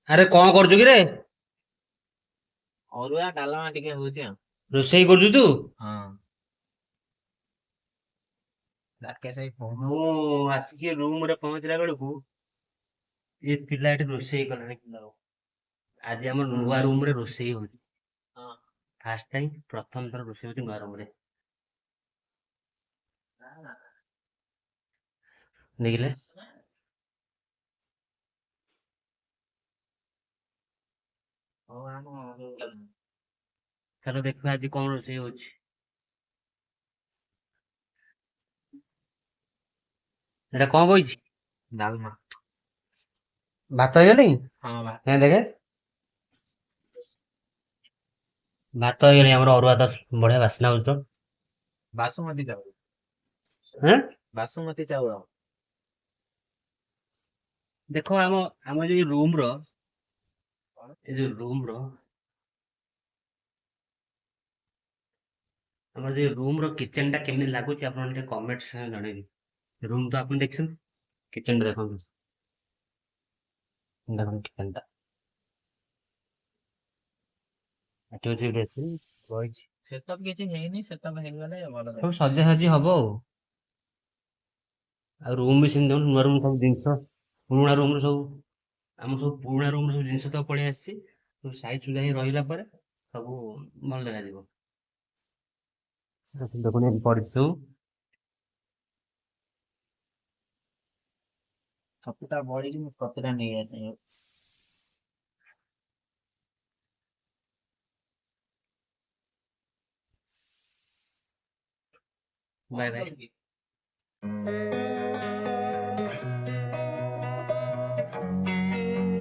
ଆରେ କଣ କରୁଛୁ କି ରେ? ଅରୁଆ ଡାଲମା ଟିକେ ହଉଛି ଆଉ। ରୋଷେଇ କରୁଛୁ ତୁ? ହଁ। ରାକେଶ ଭାଇ ଫୋନ। ମୁଁ ଆସିକି ରୁମ ରେ ପହଞ୍ଚିଲା ବେଳକୁ ଏ ପିଲା ଏଠି ରୋଷେଇ କଲେଣି ପିଲା। ଆଜି ଆମର ନୂଆ ରୁମ ରେ ରୋଷେଇ ହଉଛି। ହଁ। ଫାଷ୍ଟ ଟାଇମ ପ୍ରଥମ ଥର ରୋଷେଇ ହଉଛି ନୂଆ ରୁମ ରେ। ଦେଖିଲେ ହଉ ଆମ ଚାଲ ଦେଖିବା ଆଜି କଣ ରୋଷେଇ ହଉଛି। ଏଟା କଣ ବଇଛି? ଡାଲମା। ଭାତ ହେଇଗଲାଣି? ହଁ ବା। ହେଁ ଦେଖେ ଭାତ ହେଇଗଲାଣି ଆମର ଅରୁଆ ଭାତ ବଢିଆ ବାସ୍ନା ହଉଛି ତ। ବାସୁମତୀ ଚାଉଳ। ହେଁ ବାସୁମତୀ ଚାଉଳ। ଦେଖ ଆମ ଆମ ଯୋଉ ରୁମ ର ଏ ଯୋଉ ରୁମ ର ଆମର ଯୋଉ ରୁମ ର କିଚେନ ଟା କେମିତି ଲାଗୁଛି ଆପଣ ଟିକେ କମେଣ୍ଟ ସେକ୍ସନରେ ଜଣେଇବେ। ରୁମ ତ ଆପଣ ଦେଖିଛନ୍ତି, କିଚେନ ଟା ଦେଖନ୍ତୁ। ଦେଖନ୍ତୁ କିଚେନ ଟା ଏଠି ଅଛି, ଏଠି ଅଛି, ବଇଛି। ସେଟଅପ୍ କିଛି ହେଇନି, ସେଟଅପ୍ ହେଇଗଲେ ଭଲ ସବୁ ଦେଖାଯିବ। ସଜାସଜି ହବ ଆଉ ରୁମ ବି ସେମିତି ଦେଖୁନୁ, ନୂଆ ରୁମ ସବୁ ଜିନିଷ ପୁରୁଣା ରୁମ ର ସବୁ ଆମ ସବୁ ପୁରୁଣା ରୁମ ର ସବୁ ଜିନିଷ ତ ପଳେଇ ଆସିଛି। ସବୁ ସାଇଜ ସୁଜା ହେଇ ରହିଲା ପରେ ସବୁ ଭଲ ଦେଖାଯିବ। ଦେଖୁନ ଏମିତି ପଡିଛି ସବୁ। ଛତୁଟା ବଢିକି ମୁଁ ପ୍ରତିଟା ନେଇଯାଇଥାଏ। Bye bye.